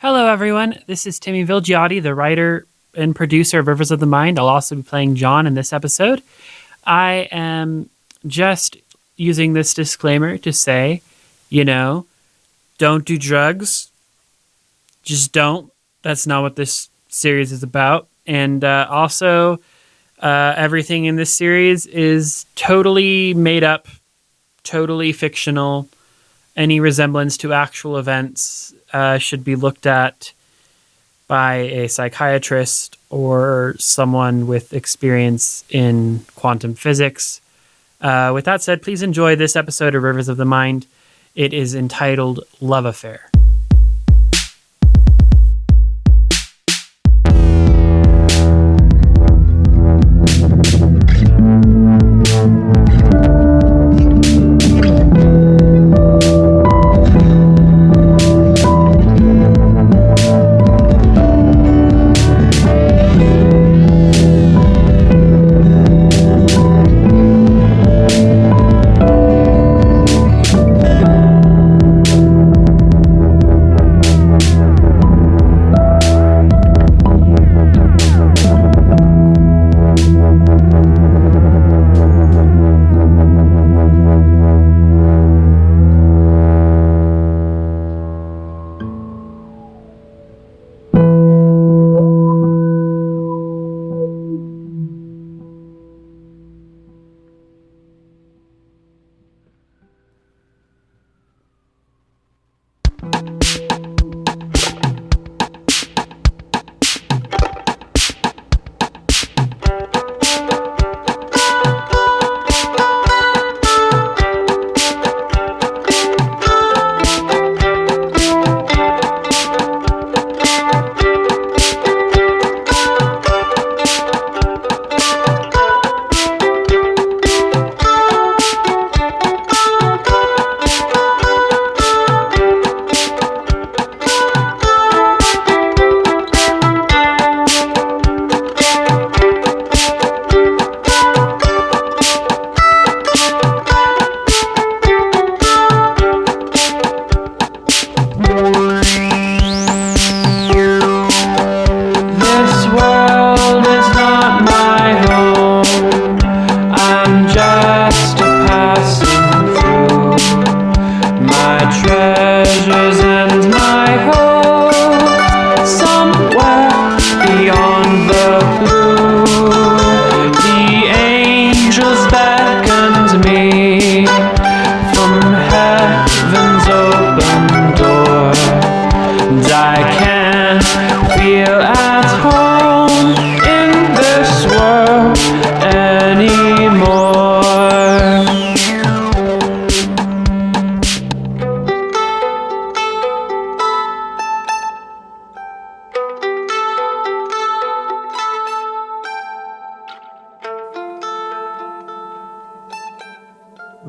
Hello, everyone. This is Timothy Vilgiate, the writer and producer of Rivers of the Mind. I'll also be playing John in this episode. I am just using this disclaimer to say, don't do drugs. Just don't. That's not what this series is about. And also, everything in this series is totally made up, totally fictional. Any resemblance to actual events should be looked at by a psychiatrist or someone with experience in quantum physics. With that said, please enjoy this episode of Rivers of the Mind. It is entitled Love Affair.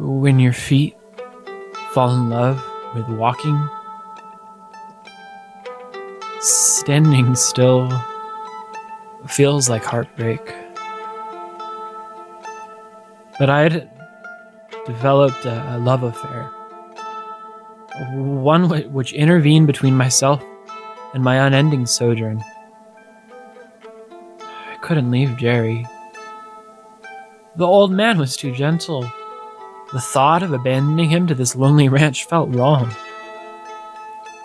When your feet fall in love with walking, standing still feels like heartbreak. But I'd developed a love affair, one which intervened between myself and my unending sojourn. I couldn't leave Gerry. The old man was too gentle. The thought of abandoning him to this lonely ranch felt wrong.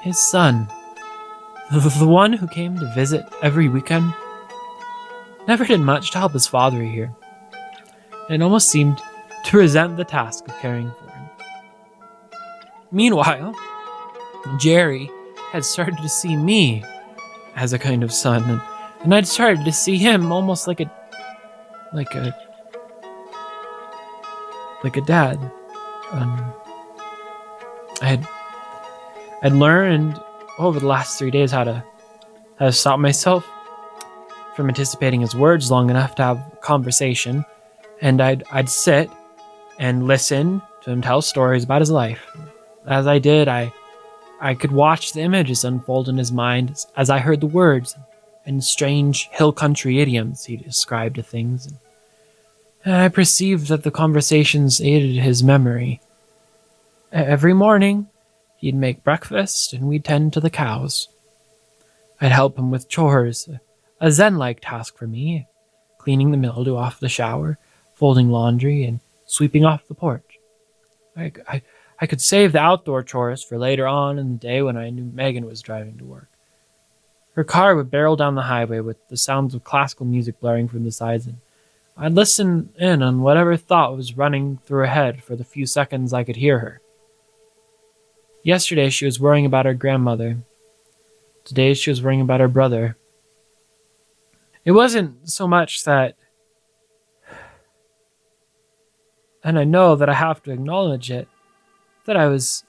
His son, the one who came to visit every weekend, never did much to help his father here, and almost seemed to resent the task of caring for him. Meanwhile, Gerry had started to see me as a kind of son, and I'd started to see him almost like a dad. I'd learned over the last 3 days how to stop myself from anticipating his words long enough to have a conversation, and I'd sit and listen to him tell stories about his life. As I did, I could watch the images unfold in his mind as I heard the words and strange hill country idioms he described to things. And I perceived that the conversations aided his memory. Every morning, he'd make breakfast and we'd tend to the cows. I'd help him with chores, a zen-like task for me, cleaning the mildew off the shower, folding laundry, and sweeping off the porch. I could save the outdoor chores for later on in the day when I knew Meagan was driving to work. Her car would barrel down the highway with the sounds of classical music blaring from the sides, and I'd listen in on whatever thought was running through her head for the few seconds I could hear her. Yesterday she was worrying about her grandmother. Today she was worrying about her brother. It wasn't so much that, and I know that I have to acknowledge it, that I was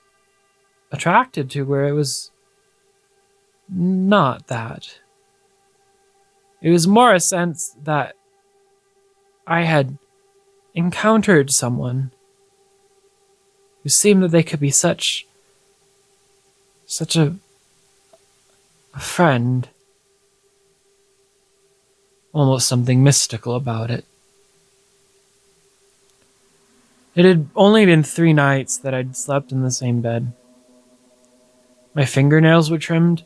attracted to her. It was not that. It was more a sense that I had encountered someone who seemed that they could be such a friend. Almost something mystical about it. It had only been 3 nights that I'd slept in the same bed. My fingernails were trimmed,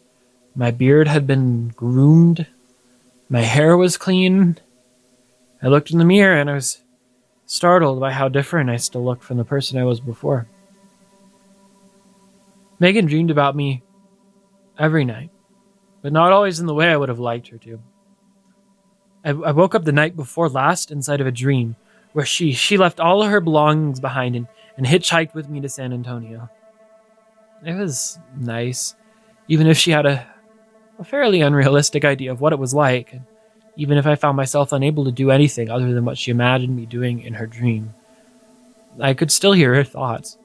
my beard had been groomed, my hair was clean. I looked in the mirror and I was startled by how different I still looked from the person I was before. Meagan dreamed about me every night, but not always in the way I would have liked her to. I woke up the night before last inside of a dream where she left all of her belongings behind and hitchhiked with me to San Antonio. It was nice, even if she had a fairly unrealistic idea of what it was like, and even if I found myself unable to do anything other than what she imagined me doing in her dream. I could still hear her thoughts.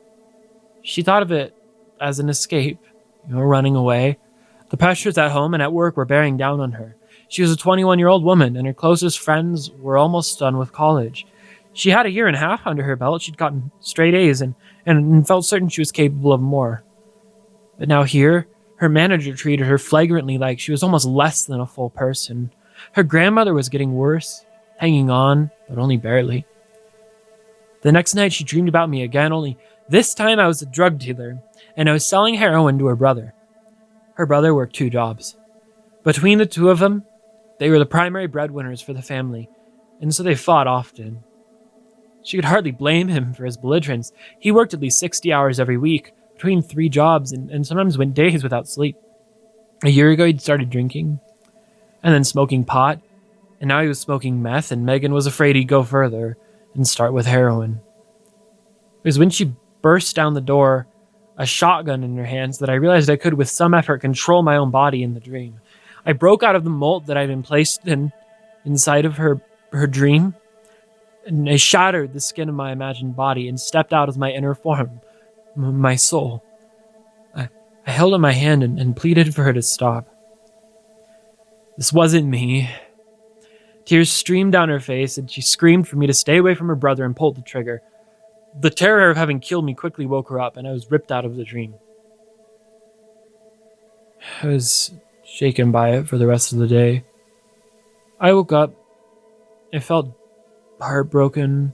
She thought of it as an escape, running away. The pressures at home and at work were bearing down on her. She was a 21-year-old woman, and her closest friends were almost done with college. She had a year and a half under her belt. She'd gotten straight A's and felt certain she was capable of more. But now here, her manager treated her flagrantly like she was almost less than a full person. Her grandmother was getting worse, hanging on, but only barely. The next night she dreamed about me again, only this time I was a drug dealer, and I was selling heroin to her brother. Her brother worked 2 jobs. Between the 2 of them, they were the primary breadwinners for the family, and so they fought often. She could hardly blame him for his belligerence. He worked at least 60 hours every week, between 3 jobs, and sometimes went days without sleep. A year ago, he'd started drinking, and then smoking pot, and now he was smoking meth, and Meagan was afraid he'd go further and start with heroin. It was when she burst down the door, a shotgun in her hands, that I realized I could, with some effort, control my own body in the dream. I broke out of the mold that I'd been placed inside of her dream, and I shattered the skin of my imagined body and stepped out as my inner form, my soul. I held up my hand and pleaded for her to stop. This wasn't me. Tears streamed down her face, and she screamed for me to stay away from her brother and pulled the trigger. The terror of having killed me quickly woke her up, and I was ripped out of the dream. I was shaken by it for the rest of the day. I woke up, I felt heartbroken,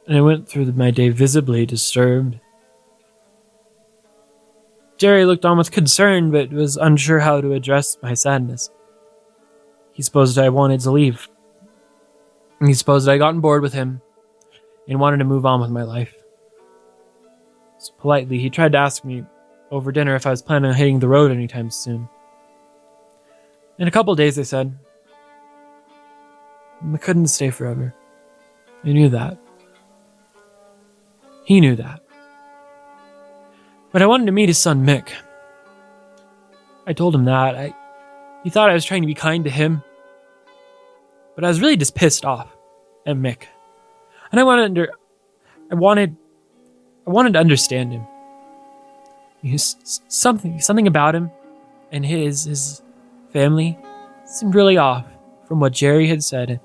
and I went through my day visibly disturbed. Gerry looked on with concern, but was unsure how to address my sadness. He supposed I wanted to leave. He supposed I'd gotten bored with him and wanted to move on with my life. So politely, he tried to ask me over dinner if I was planning on hitting the road anytime soon. In a couple of days, I said, I couldn't stay forever. I knew that. He knew that. But I wanted to meet his son, Mick. I told him that. He thought I was trying to be kind to him. But I was really just pissed off at Mick. And I wanted to understand him. Something about him and his family seemed really off from what Gerry had said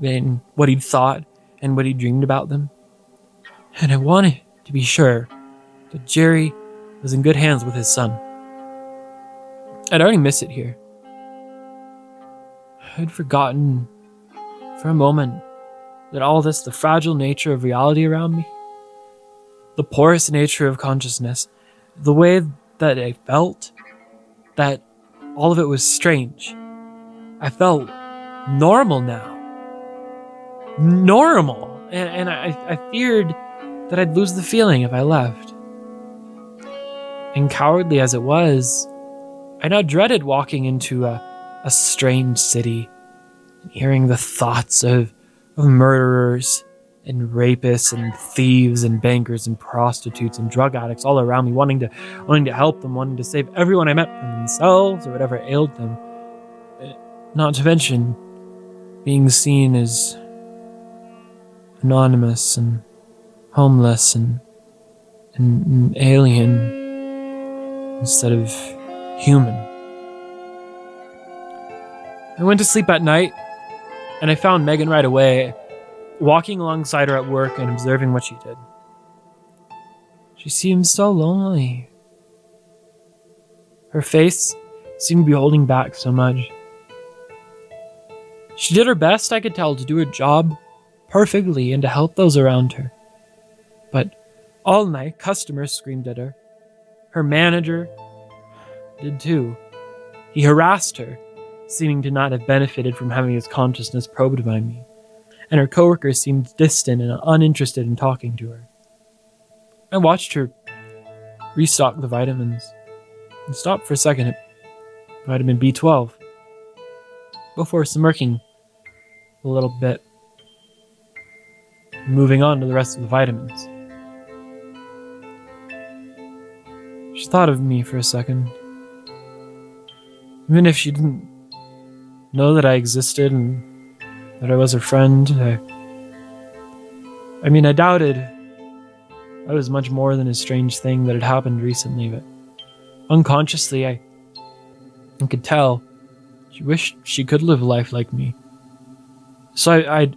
and what he'd thought and what he dreamed about them. And I wanted to be sure that Gerry was in good hands with his son. I'd already missed it here. I'd forgotten for a moment that all this, the fragile nature of reality around me, the porous nature of consciousness, the way that I felt, that all of it was strange. I felt normal now. Normal. And I feared that I'd lose the feeling if I left. And cowardly as it was, I now dreaded walking into a strange city and hearing the thoughts of murderers and rapists and thieves and bankers and prostitutes and drug addicts all around me, wanting to help them, wanting to save everyone I met from themselves or whatever ailed them. Not to mention being seen as anonymous and homeless and alien instead of human. I went to sleep at night, and I found Meagan right away, walking alongside her at work and observing what she did. She seemed so lonely. Her face seemed to be holding back so much. She did her best, I could tell, to do her job perfectly and to help those around her. But all night, customers screamed at her. Her manager did too. He harassed her, seeming to not have benefited from having his consciousness probed by me, and her coworkers seemed distant and uninterested in talking to her. I watched her restock the vitamins and stopped for a second at vitamin B12 before smirking a little bit, moving on to the rest of the vitamins. She thought of me for a second. Even if she didn't know that I existed and that I was her friend, I doubted I was much more than a strange thing that had happened recently, but unconsciously I could tell she wished she could live a life like me. So I'd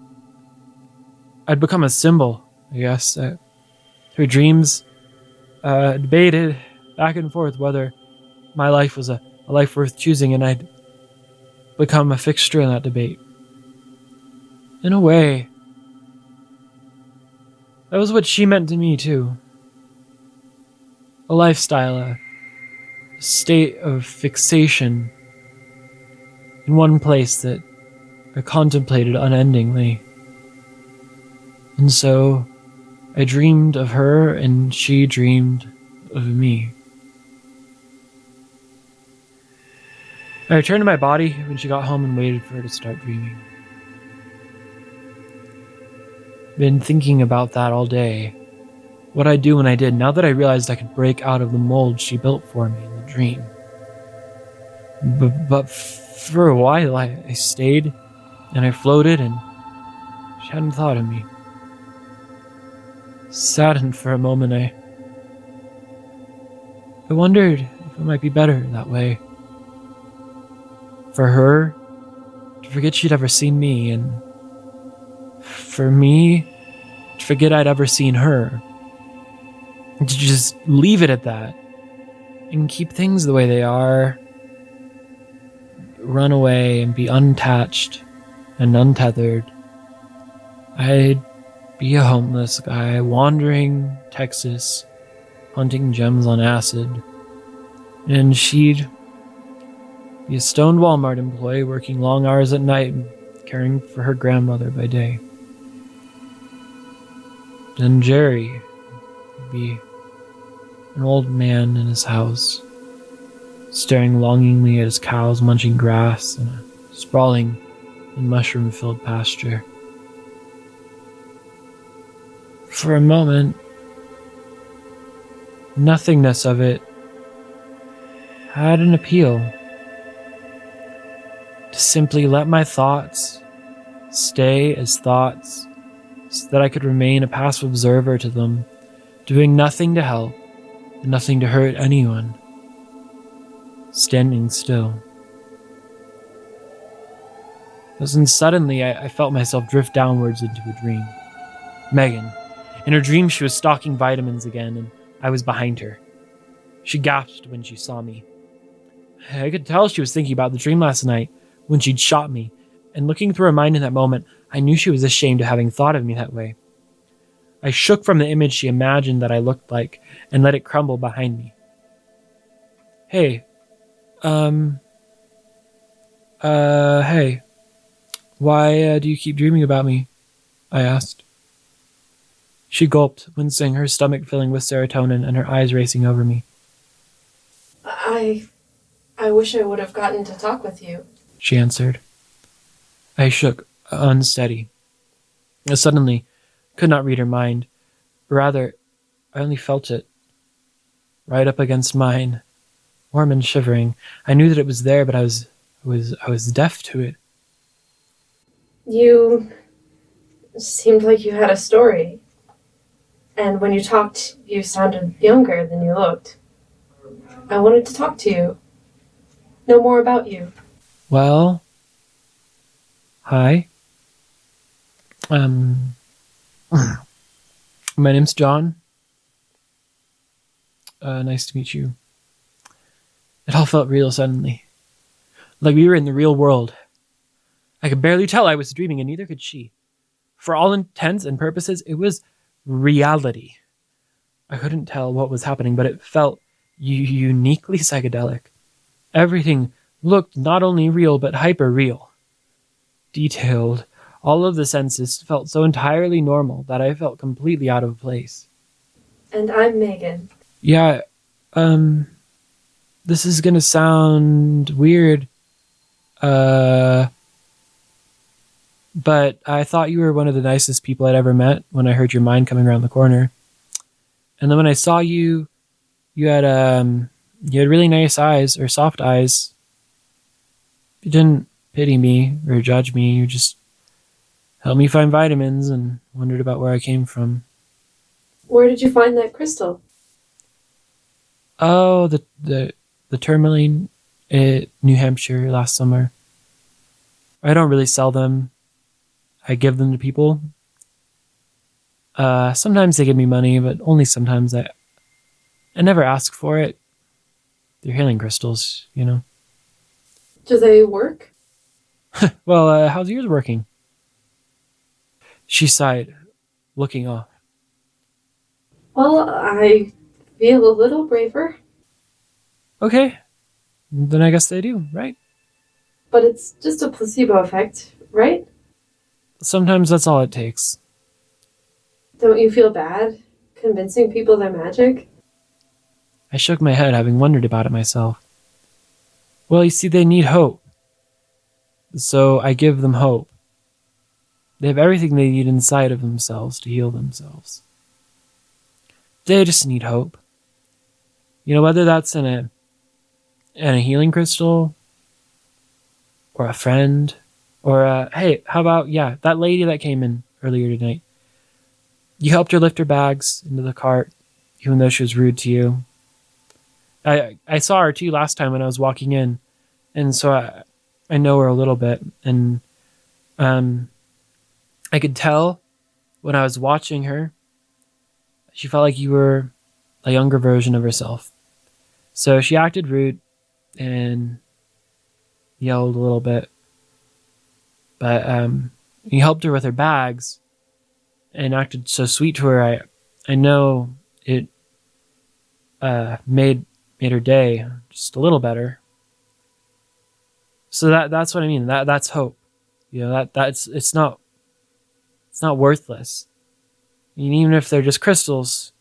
become a symbol, I guess. Her dreams debated back and forth whether my life was a life worth choosing, and I'd become a fixture in that debate. In a way, that was what she meant to me too. A lifestyle, a state of fixation in one place that I contemplated unendingly. And so I dreamed of her and she dreamed of me. I returned to my body when she got home and waited for her to start dreaming. Been thinking about that all day. What I'd do when I did, now that I realized I could break out of the mold she built for me in the dream. But for a while I stayed and I floated and she hadn't thought of me. Saddened for a moment, I wondered if it might be better that way. For her to forget she'd ever seen me, and for me to forget I'd ever seen her. And to just leave it at that and keep things the way they are. Run away and be unattached and untethered. I'd be a homeless guy wandering Texas, hunting gems on acid. And she'd be a stoned Walmart employee working long hours at night and caring for her grandmother by day. Then Gerry would be an old man in his house, staring longingly at his cows munching grass in a sprawling and mushroom-filled pasture. For a moment, nothingness of it had an appeal. To simply let my thoughts stay as thoughts so that I could remain a passive observer to them, doing nothing to help and nothing to hurt anyone. Standing still. But then suddenly I felt myself drift downwards into a dream. Meagan. In her dream she was stocking vitamins again and I was behind her. She gasped when she saw me. I could tell she was thinking about the dream last night when she'd shot me, and looking through her mind in that moment, I knew she was ashamed of having thought of me that way. I shook from the image she imagined that I looked like and let it crumble behind me. Hey, Hey, why do you keep dreaming about me? I asked. She gulped, wincing, her stomach filling with serotonin and her eyes racing over me. I wish I would have gotten to talk with you. She answered. I shook, unsteady. I suddenly could not read her mind. Rather, I only felt it. Right up against mine, warm and shivering. I knew that it was there, but I was deaf to it. You seemed like you had a story, and when you talked, you sounded younger than you looked. I wanted to talk to you, know more about you. Well, hi. Um, my name's John. Nice to meet you. It all felt real suddenly, like we were in the real world. I could barely tell I was dreaming, and neither could she. For all intents and purposes, it was reality. I couldn't tell what was happening, but it felt uniquely psychedelic. Everything looked not only real, but hyper real. Detailed. All of the senses felt so entirely normal that I felt completely out of place. And I'm Meagan. Yeah, um, this is gonna sound weird, uh, but I thought you were one of the nicest people I'd ever met when I heard your mind coming around the corner. And then when I saw you, you had, you had really nice eyes, or soft eyes. You didn't pity me or judge me, you just helped me find vitamins and wondered about where I came from. Where did you find that crystal? Oh, the tourmaline in New Hampshire last summer. I don't really sell them. I give them to people. Sometimes they give me money, but only sometimes. I never ask for it. They're healing crystals, you know. Do they work? Well, how's yours working? She sighed, looking off. Well, I feel a little braver, Okay, then I guess they do, right? but it's just a placebo effect, right? Sometimes that's all it takes. Don't you feel bad convincing people they're magic? I shook my head, having wondered about it myself. Well, you see, they need hope. So I give them hope. They have everything they need inside of themselves to heal themselves. They just need hope. You know, whether that's in a healing crystal, or a friend, or hey, how about, yeah, that lady that came in earlier tonight. You helped her lift her bags into the cart, even though she was rude to you. I saw her too last time when I was walking in, and so I know her a little bit, and um, I could tell when I was watching her, she felt like you were a younger version of herself. So she acted rude and yelled a little bit, but you helped her with her bags and acted so sweet to her. I know it made her day just a little better. So that's what I mean. That's hope. You know, that's it's not worthless. And even if they're just crystals,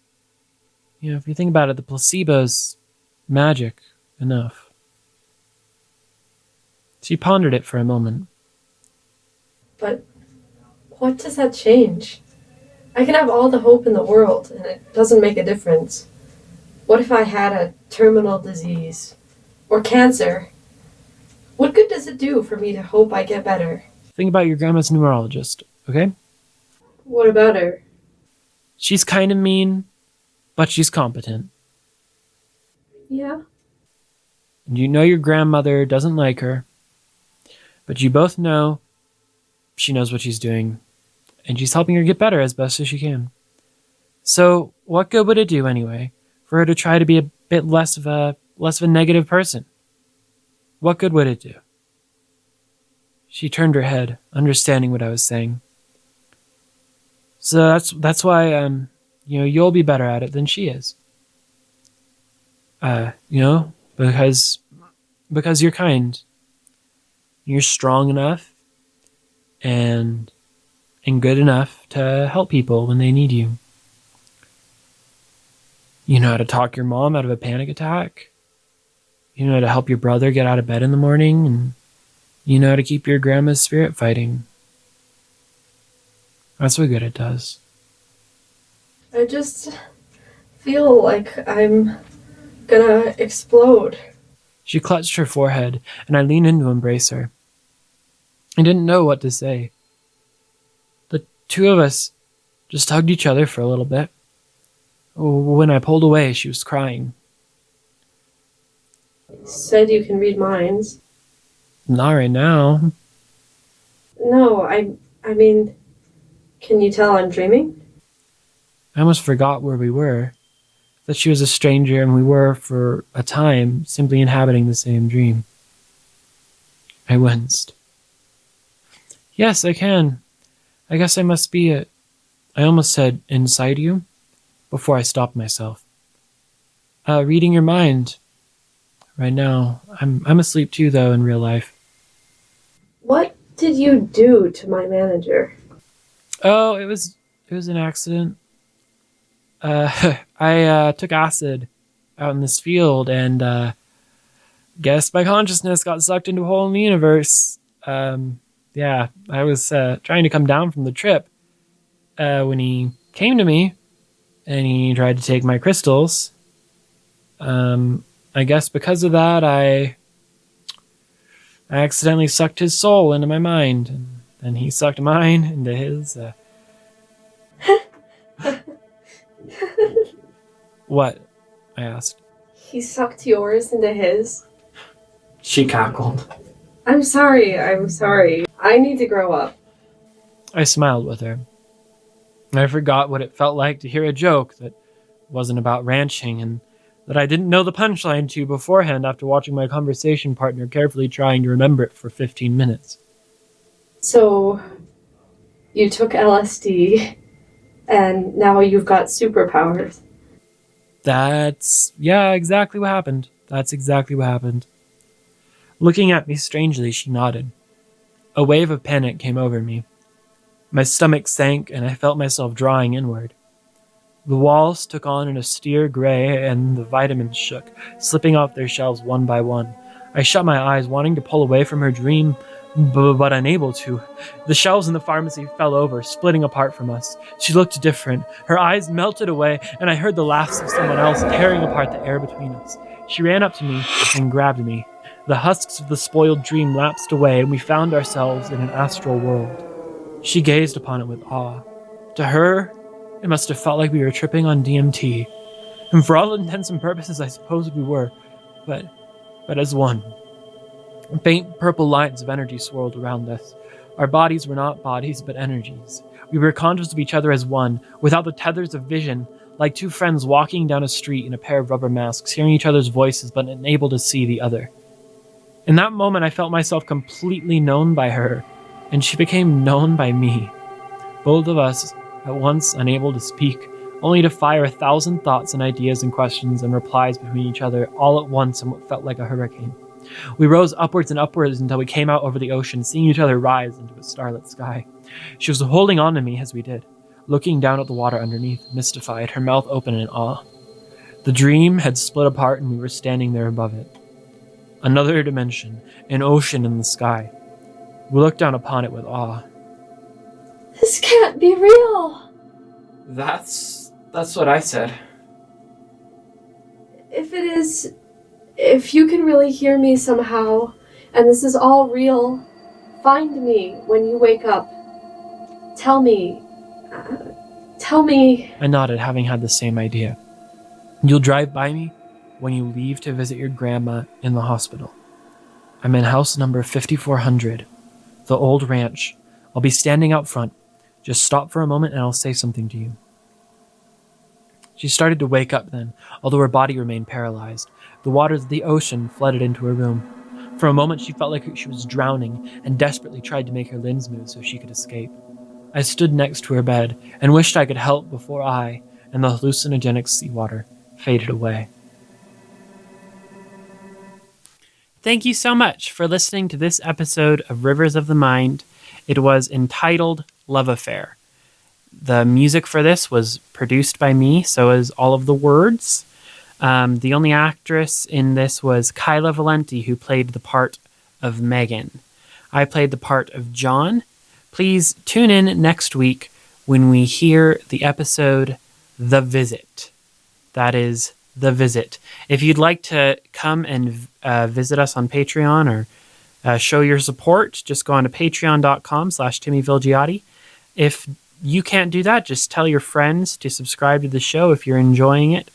you know, if you think about it, the placebo's magic enough. She pondered it for a moment. But what does that change? I can have all the hope in the world, and it doesn't make a difference. What if I had a terminal disease? Or cancer? What good does it do for me to hope I get better? Think about your grandma's neurologist, okay? What about her? She's kind of mean, but she's competent. Yeah? And you know your grandmother doesn't like her, but you both know she knows what she's doing, and she's helping her get better as best as she can. So, what good would it do anyway for her to try to be a bit less of a negative person? What good would it do? She turned her head, understanding what I was saying. So that's why you know, you'll be better at it than she is. You know, because you're kind. You're strong enough and good enough to help people when they need you. You know how to talk your mom out of a panic attack. You know how to help your brother get out of bed in the morning, and you know how to keep your grandma's spirit fighting. That's what good it does. I just feel like I'm gonna explode. She clutched her forehead, and I leaned in to embrace her. I didn't know what to say. The two of us just hugged each other for a little bit. When I pulled away, she was crying. You said you can read minds. Not right now. No, I mean, can you tell I'm dreaming? I almost forgot where we were. That she was a stranger and we were, for a time, simply inhabiting the same dream. I winced. Yes, I can. I guess I must be it. I almost said inside you, before I stopped myself. Reading your mind. Right now. I'm asleep too, though, in real life. What did you do to my manager? Oh, it was an accident. I took acid out in this field and guess my consciousness got sucked into a hole in the universe. Yeah, I was trying to come down from the trip when he came to me and he tried to take my crystals. I guess because of that, I accidentally sucked his soul into my mind, and then he sucked mine into his. What? I asked. He sucked yours into his? She cackled. I'm sorry. I need to grow up. I smiled with her. I forgot what it felt like to hear a joke that wasn't about ranching and that I didn't know the punchline to beforehand after watching my conversation partner carefully trying to remember it for 15 minutes. So, you took LSD, and now you've got superpowers. That's exactly what happened. That's exactly what happened. Looking at me strangely, she nodded. A wave of panic came over me. My stomach sank and I felt myself drawing inward. The walls took on an austere gray and the vitamins shook, slipping off their shelves one by one. I shut my eyes, wanting to pull away from her dream, but unable to. The shelves in the pharmacy fell over, splitting apart from us. She looked different. Her eyes melted away, and I heard the laughs of someone else tearing apart the air between us. She ran up to me and grabbed me. The husks of the spoiled dream lapsed away, and we found ourselves in an astral world. She gazed upon it with awe. To her, it must have felt like we were tripping on DMT. And for all intents and purposes, I suppose we were. But as one. Faint purple lines of energy swirled around us. Our bodies were not bodies, but energies. We were conscious of each other as one, without the tethers of vision, like two friends walking down a street in a pair of rubber masks, hearing each other's voices but unable to see the other. In that moment, I felt myself completely known by her, and she became known by me. Both of us, at once unable to speak, only to fire 1,000 thoughts and ideas and questions and replies between each other all at once in what felt like a hurricane. We rose upwards and upwards until we came out over the ocean, seeing each other rise into a starlit sky. She was holding on to me as we did, looking down at the water underneath, mystified, her mouth open in awe. The dream had split apart and we were standing there above it. Another dimension, an ocean in the sky. We looked down upon it with awe. This can't be real! That's what I said. If it is, if you can really hear me somehow, and this is all real, find me when you wake up. Tell me. I nodded, having had the same idea. You'll drive by me when you leave to visit your grandma in the hospital. I'm in house number 5400, the old ranch. I'll be standing out front. Just stop for a moment and I'll say something to you. She started to wake up then, although her body remained paralyzed. The waters of the ocean flooded into her room. For a moment she felt like she was drowning and desperately tried to make her limbs move so she could escape. I stood next to her bed and wished I could help before I and the hallucinogenic seawater faded away. Thank you so much for listening to this episode of Rivers of the Mind. It was entitled Love Affair. The music for this was produced by me, so is all of the words. The only actress in this was Kyla Valenti, who played the part of Meagan. I played the part of John. Please tune in next week when we hear the episode The Visit. That is The Visit. If you'd like to come and visit us on Patreon or show your support, just go on to patreon.com/Timmy Vilgiate. If you can't do that, just tell your friends to subscribe to the show if you're enjoying it.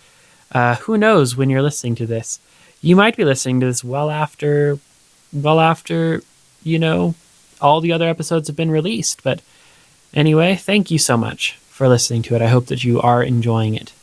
Who knows when you're listening to this? You might be listening to this well after, all the other episodes have been released. But anyway, thank you so much for listening to it. I hope that you are enjoying it.